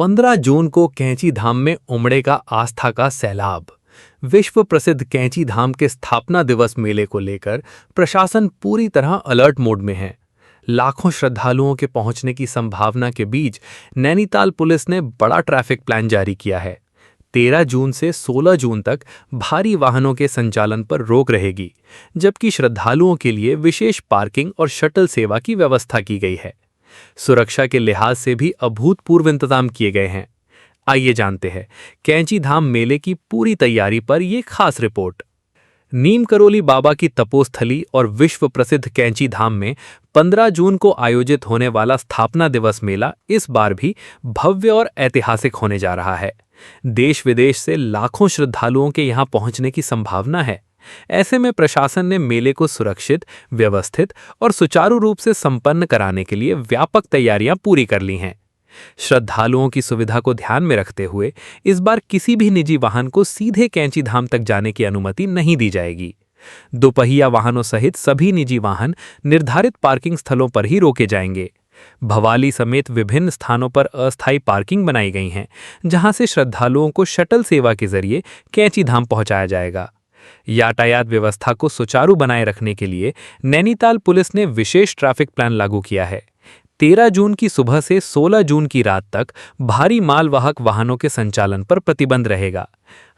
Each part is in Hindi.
15 जून को कैंची धाम में उमड़ेगा आस्था का सैलाब। विश्व प्रसिद्ध कैंची धाम के स्थापना दिवस मेले को लेकर प्रशासन पूरी तरह अलर्ट मोड में है। लाखों श्रद्धालुओं के पहुंचने की संभावना के बीच नैनीताल पुलिस ने बड़ा ट्रैफिक प्लान जारी किया है। 13 जून से 16 जून तक भारी वाहनों के संचालन पर रोक रहेगी, जबकि श्रद्धालुओं के लिए विशेष पार्किंग और शटल सेवा की व्यवस्था की गई है। सुरक्षा के लिहाज से भी अभूतपूर्व इंतजाम किए गए हैं। आइए जानते हैं कैंची धाम मेले की पूरी तैयारी पर यह खास रिपोर्ट। नीम करोली बाबा की तपोस्थली और विश्व प्रसिद्ध कैंची धाम में 15 जून को आयोजित होने वाला स्थापना दिवस मेला इस बार भी भव्य और ऐतिहासिक होने जा रहा है। देश विदेश से लाखों श्रद्धालुओं के यहां पहुंचने की संभावना है। ऐसे में प्रशासन ने मेले को सुरक्षित, व्यवस्थित और सुचारू रूप से संपन्न कराने के लिए व्यापक तैयारियां पूरी कर ली हैं। श्रद्धालुओं की सुविधा को ध्यान में रखते हुए इस बार किसी भी निजी वाहन को सीधे कैंची धाम तक जाने की अनुमति नहीं दी जाएगी। दोपहिया वाहनों सहित सभी निजी वाहन निर्धारित पार्किंग स्थलों पर ही रोके जाएंगे। भवाली समेत विभिन्न स्थानों पर अस्थायी पार्किंग बनाई गई हैं, जहां से श्रद्धालुओं को शटल सेवा के जरिए कैंची धाम पहुंचाया जाएगा। यातायात व्यवस्था को सुचारू बनाए रखने के लिए नैनीताल पुलिस ने विशेष ट्रैफिक प्लान लागू किया है। 13 जून की सुबह से 16 जून की रात तक भारी मालवाहक वाहनों के संचालन पर प्रतिबंध रहेगा।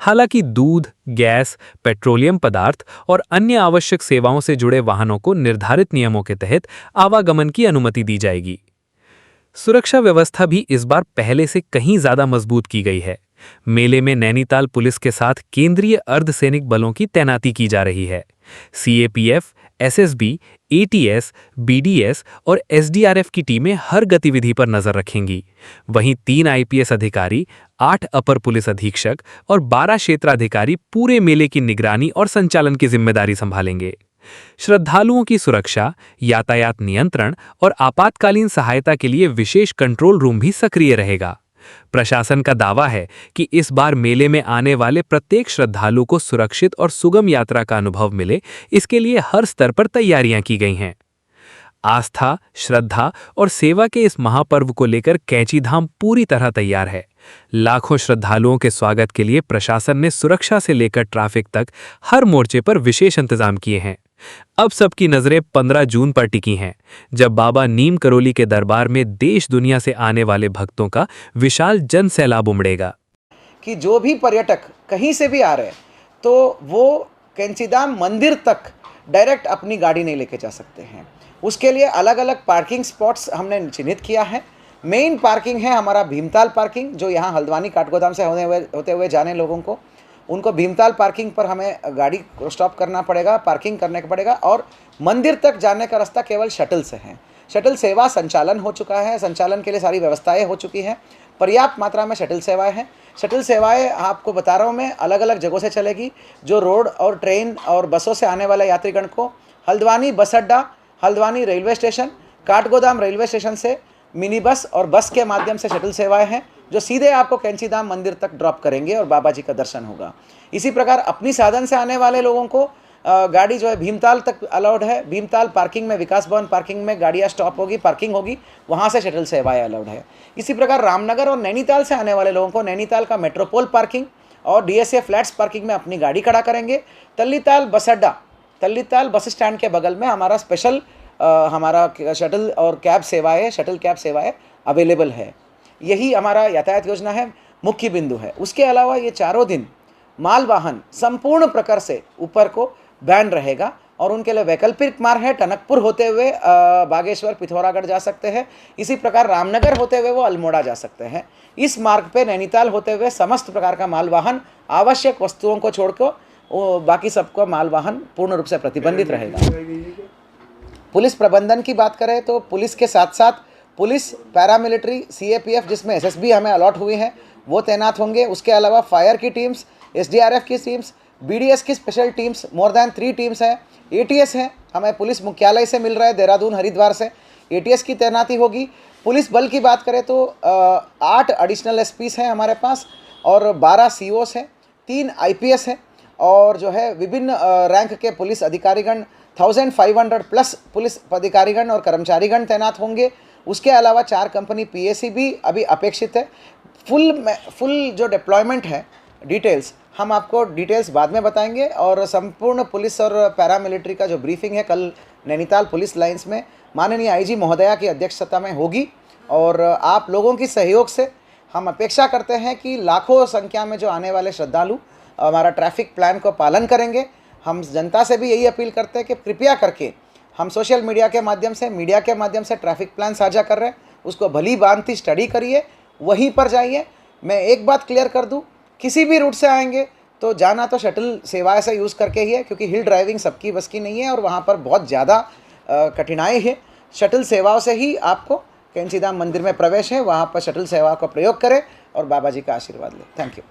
हालांकि दूध, गैस, पेट्रोलियम पदार्थ और अन्य आवश्यक सेवाओं से जुड़े वाहनों को निर्धारित नियमों के तहत आवागमन की अनुमति दी जाएगी। सुरक्षा व्यवस्था भी इस बार पहले से कहीं ज्यादा मजबूत की गई है। मेले में नैनीताल पुलिस के साथ केंद्रीय अर्धसैनिक बलों की तैनाती की जा रही है। सीएपीएफ, एसएसबी, एटीएस, बीडीएस और एसडीआरएफ की टीमें हर गतिविधि पर नजर रखेंगी। वहीं 3 आईपीएस अधिकारी, 8 अपर पुलिस अधीक्षक और 12 क्षेत्राधिकारी पूरे मेले की निगरानी और संचालन की जिम्मेदारी संभालेंगे। श्रद्धालुओं की सुरक्षा, यातायात नियंत्रण और आपातकालीन सहायता के लिए विशेष कंट्रोल रूम भी सक्रिय रहेगा। प्रशासन का दावा है कि इस बार मेले में आने वाले प्रत्येक श्रद्धालु को सुरक्षित और सुगम यात्रा का अनुभव मिले, इसके लिए हर स्तर पर तैयारियां की गई हैं। आस्था, श्रद्धा और सेवा के इस महापर्व को लेकर कैंची धाम पूरी तरह तैयार है। लाखों श्रद्धालुओं के स्वागत के लिए प्रशासन ने सुरक्षा से लेकर ट्रैफिक तक हर मोर्चे पर विशेष इंतजाम किए हैं। अब सबकी नजरें 15 जून पर टिकी हैं, जब बाबा नीम करोली के दरबार में देश दुनिया से आने वाले भक्तों का विशाल जन सैलाब उमड़ेगा। कि जो भी पर्यटक कहीं से भी आ रहे हैं तो वो कैंचीधाम मंदिर तक डायरेक्ट अपनी गाड़ी नहीं लेके जा सकते हैं। उसके लिए अलग अलग पार्किंग स्पॉट्स हमने चिन्हित किया है। मेन पार्किंग है हमारा भीमताल पार्किंग, जो यहाँ हल्द्वानी काठगोदाम से होते हुए जाने लोगों को उनको भीमताल पार्किंग पर हमें गाड़ी को स्टॉप करना पड़ेगा, पार्किंग करने का पड़ेगा। और मंदिर तक जाने का रास्ता केवल शटल से है। शटल सेवा संचालन हो चुका है, संचालन के लिए सारी व्यवस्थाएं हो चुकी हैं। पर्याप्त मात्रा में शटल सेवाएं हैं। शटल सेवाएं आपको बता रहा हूँ मैं, अलग अलग जगहों से चलेगी। जो रोड और ट्रेन और बसों से आने वाले यात्रीगण को हल्द्वानी बस अड्डा, Haldwani railway station, Kathgodam railway station से मिनी बस और बस के माध्यम से शटल सेवाएं हैं, जो सीधे आपको कैंची धाम मंदिर तक ड्रॉप करेंगे और बाबा जी का दर्शन होगा। इसी प्रकार अपनी साधन से आने वाले लोगों को गाड़ी जो है भीमताल तक अलाउड है। भीमताल पार्किंग में, विकास भवन पार्किंग में गाड़ियाँ स्टॉप होगी, पार्किंग होगी, वहाँ से शटल सेवाएं अलाउड है। इसी प्रकार रामनगर और नैनीताल से आने वाले लोगों को नैनीताल का मेट्रोपोल पार्किंग और डीएसए फ्लैट्स पार्किंग में अपनी गाड़ी खड़ा करेंगे। तल्लीताल बस अड्डा, तल्लीताल बस स्टैंड के बगल में हमारा स्पेशल हमारा शटल और कैब सेवाएँ, शटल कैब सेवाएँ अवेलेबल है। यही हमारा यातायात योजना है, मुख्य बिंदु है। उसके अलावा ये चारों दिन माल वाहन संपूर्ण प्रकार से ऊपर को बैन रहेगा और उनके लिए वैकल्पिक मार्ग है। टनकपुर होते हुए बागेश्वर, पिथौरागढ़ जा सकते हैं। इसी प्रकार रामनगर होते हुए वो अल्मोड़ा जा सकते हैं। इस मार्ग पे नैनीताल होते हुए समस्त प्रकार का माल वाहन, आवश्यक वस्तुओं को छोड़कर बाकी सबका माल वाहन पूर्ण रूप से प्रतिबंधित रहेगा। पुलिस प्रबंधन की बात करें तो पुलिस के साथ साथ पुलिस, पैरामिलिट्री, सीएपीएफ जिसमें एसएसबी हमें अलॉट हुई हैं वो तैनात होंगे। उसके अलावा फायर की टीम्स, एसडीआरएफ की टीम्स, बीडीएस की special teams, more than 3 teams हैं। एटीएस है, हमें पुलिस मुख्यालय से मिल रहा है, देहरादून, हरिद्वार से एटीएस की तैनाती होगी। पुलिस बल की बात करें तो 8 एडिशनल एसपीस हैं हमारे पास और 12 सीओस हैं, 3 आईपीएस हैं और जो है विभिन्न रैंक के पुलिस अधिकारीगण 1500 प्लस पुलिस अधिकारीगण और कर्मचारीगण तैनात होंगे। उसके अलावा 4 कंपनी पीएसी भी अभी अपेक्षित है। फुल जो डिप्लॉयमेंट है, डिटेल्स हम आपको डिटेल्स बाद में बताएंगे। और संपूर्ण पुलिस और पैरामिलिट्री का जो ब्रीफिंग है कल नैनीताल पुलिस लाइंस में माननीय आईजी महोदया की अध्यक्षता में होगी। और आप लोगों की सहयोग से हम अपेक्षा करते हैं कि लाखों संख्या में जो आने वाले श्रद्धालु हमारा ट्रैफिक प्लान को पालन करेंगे। हम जनता से भी यही अपील करते हैं कि कृपया करके हम सोशल मीडिया के माध्यम से, मीडिया के माध्यम से ट्रैफिक प्लान साझा कर रहे हैं, उसको भली भांति स्टडी करिए, वहीं पर जाइए। मैं एक बात क्लियर कर दूं, किसी भी रूट से आएंगे तो जाना तो शटल सेवा से यूज़ करके ही है, क्योंकि हिल ड्राइविंग सबकी बस की नहीं है और वहाँ पर बहुत ज़्यादा कठिनाई है। शटल सेवाओं से ही आपको कैंची धाम मंदिर में प्रवेश है, वहाँ पर शटल सेवा का प्रयोग करें और बाबा जी का आशीर्वाद लें। Thank you.